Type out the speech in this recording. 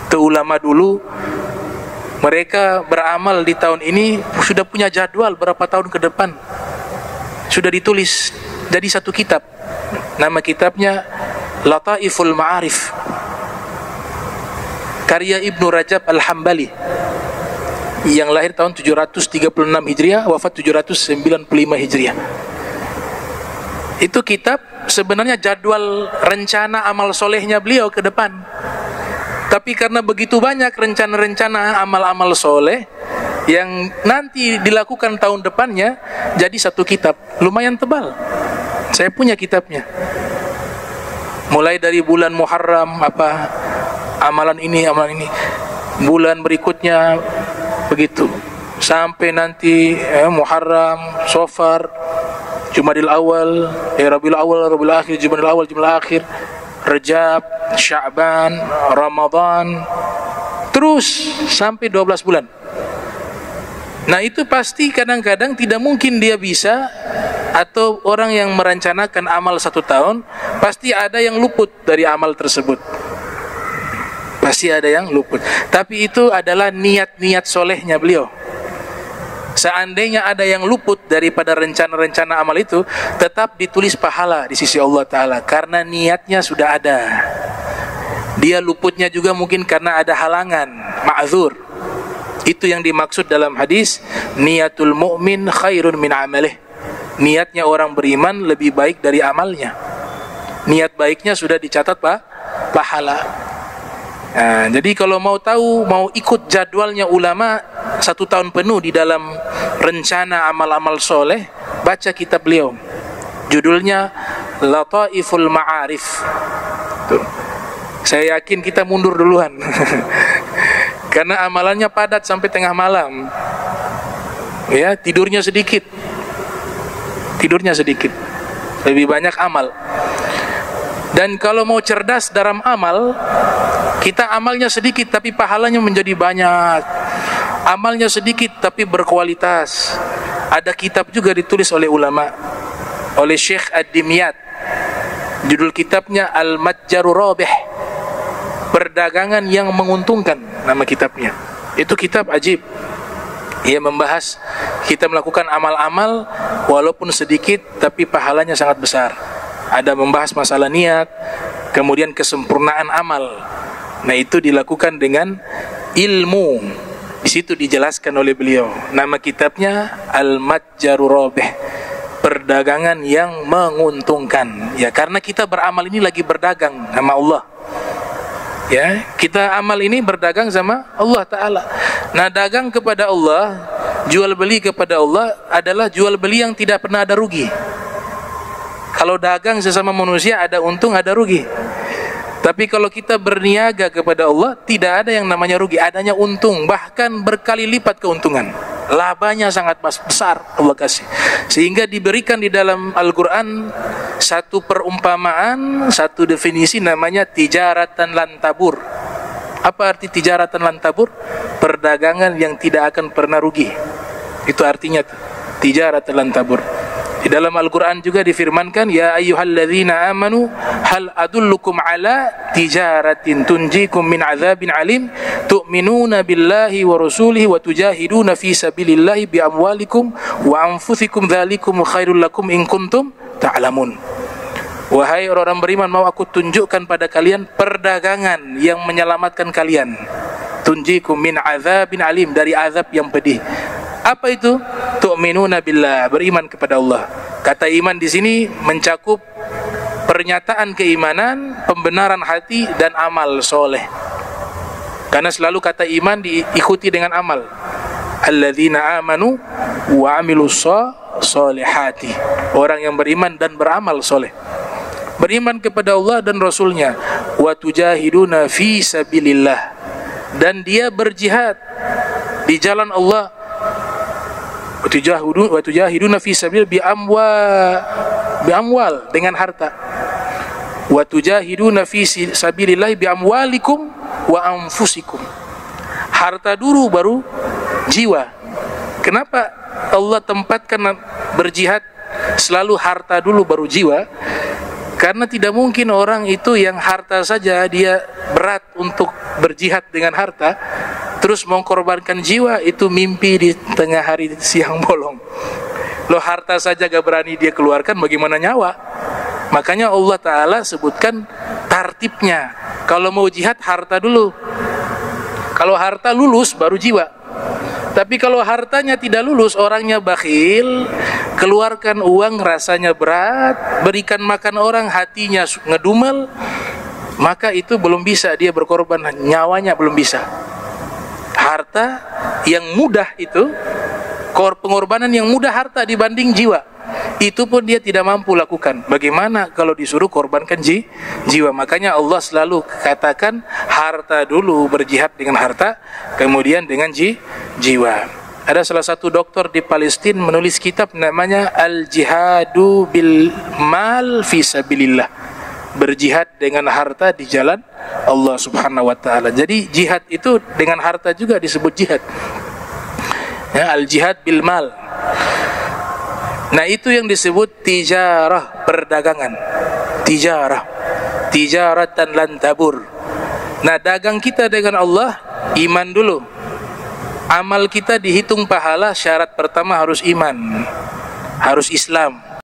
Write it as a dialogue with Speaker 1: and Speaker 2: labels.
Speaker 1: Itu ulama dulu, mereka beramal di tahun ini sudah punya jadwal berapa tahun ke depan, sudah ditulis jadi satu kitab. Nama kitabnya Lataiful Ma'arif, karya Ibnu Rajab Al-Hambali, yang lahir tahun 736 Hijriah, wafat 795 Hijriah. Itu kitab sebenarnya jadwal rencana amal solehnya beliau ke depan. Tapi karena begitu banyak rencana-rencana amal-amal soleh yang nanti dilakukan tahun depannya, jadi satu kitab lumayan tebal. Saya punya kitabnya. Mulai dari bulan Muharram, apa amalan ini, bulan berikutnya begitu, sampai nanti Muharram, Safar, Jumadil Awal, Rabiul Awal, Rabiul Akhir, Jumadil Awal, Jumadil Akhir, Rajab, Sya'ban, Ramadan, terus sampai 12 bulan. Nah itu pasti kadang-kadang tidak mungkin dia bisa, atau orang yang merencanakan amal satu tahun, pasti ada yang luput dari amal tersebut. Pasti ada yang luput. Tapi itu adalah niat-niat solehnya beliau. Seandainya ada yang luput daripada rencana-rencana amal itu, tetap ditulis pahala di sisi Allah Ta'ala, karena niatnya sudah ada. Dia luputnya juga mungkin karena ada halangan, ma'zur. Itu yang dimaksud dalam hadis, niatul mu'min khairun min amalih. Niatnya orang beriman lebih baik dari amalnya. Niat baiknya sudah dicatat pahala. Nah, jadi kalau mau tahu, mau ikut jadwalnya ulama satu tahun penuh di dalam rencana amal-amal soleh, baca kitab beliau. Judulnya Lataiful Ma'arif. Tuh. Saya yakin kita mundur duluan. Karena amalannya padat sampai tengah malam. Ya, tidurnya sedikit. Lebih banyak amal. Dan kalau mau cerdas dalam amal, kita amalnya sedikit tapi pahalanya menjadi banyak. Amalnya sedikit tapi berkualitas. Ada kitab juga ditulis oleh ulama, oleh Syekh Ad-Dimyat. Judul kitabnya Al-Matjarur Rabih, perdagangan yang menguntungkan, nama kitabnya. Itu kitab ajib. Ia membahas kita melakukan amal-amal walaupun sedikit tapi pahalanya sangat besar. Ada membahas masalah niat, kemudian kesempurnaan amal. Nah itu dilakukan dengan ilmu. Di situ dijelaskan oleh beliau. Nama kitabnya Al-Matjarur Rabih, perdagangan yang menguntungkan. Ya, karena kita beramal ini lagi berdagang sama Allah. Ya, kita amal ini berdagang sama Allah Ta'ala. Nah, dagang kepada Allah, jual beli kepada Allah adalah jual beli yang tidak pernah ada rugi. Kalau dagang sesama manusia ada untung, ada rugi. Tapi kalau kita berniaga kepada Allah, tidak ada yang namanya rugi, adanya untung, bahkan berkali lipat keuntungan. Labanya sangat besar Allah kasih. Sehingga diberikan di dalam Al-Quran satu perumpamaan, satu definisi, namanya tijaratan lan tabur. Apa arti tijaratan lan tabur? Perdagangan yang tidak akan pernah rugi. Itu artinya tuh, tijaratan lan tabur. Di dalam Al-Quran juga difirmankan, ya ayyuhalladzina amanu hal adullukum ala tijaratin tunjikum min azabin alim tu'minuna billahi wa rasulihi wa tujahiduna fi sabilillahi bi amwalikum wa anfusikum dzalikum khairul lakum in kuntum ta'lamun. Wahai orang beriman, mau aku tunjukkan pada kalian perdagangan yang menyelamatkan kalian. Tunjikum min azabin alim, dari azab yang pedih. Apa itu? Tu'minuna billah, beriman kepada Allah. Kata iman di sini mencakup pernyataan keimanan, pembenaran hati, dan amal soleh. Karena selalu kata iman diikuti dengan amal. Alladzina amanu wa amilus solihati, orang yang beriman dan beramal soleh. Beriman kepada Allah dan Rasulnya. Wa tujahiduna fi sabilillah, dan dia berjihad di jalan Allah. Wa tujahiduna fi sabil bi amwal, dengan harta. Wa tujahiduna fi sabilillah bi amwalikum wa anfusikum. Harta dulu baru jiwa. Kenapa Allah tempatkan berjihad selalu harta dulu baru jiwa? Karena tidak mungkin orang itu yang harta saja dia berat untuk berjihad dengan harta, terus mengorbankan jiwa, itu mimpi di tengah hari siang bolong. Loh, harta saja gak berani dia keluarkan, bagaimana nyawa? Makanya Allah Ta'ala sebutkan tartibnya. Kalau mau jihad, harta dulu. Kalau harta lulus, baru jiwa. Tapi kalau hartanya tidak lulus, orangnya bakhil, keluarkan uang rasanya berat, berikan makan orang hatinya ngedumel, maka itu belum bisa dia berkorban, nyawanya belum bisa. Harta yang mudah itu, pengorbanan yang mudah harta dibanding jiwa, itu pun dia tidak mampu lakukan. Bagaimana kalau disuruh korbankan jiwa? Makanya Allah selalu katakan harta dulu, berjihad dengan harta, kemudian dengan jiwa. Ada salah satu doktor di Palestina menulis kitab namanya Al-Jihadu bil Mal fi Sabilillah, berjihad dengan harta di jalan Allah Subhanahu wa taala. Jadi jihad itu dengan harta juga disebut jihad. Ya, al-jihad bil mal. Nah, itu yang disebut tijarah, perdagangan. Tijaratan lan tabur. Nah, dagang kita dengan Allah, iman dulu. Amal kita dihitung pahala, syarat pertama harus iman, harus Islam.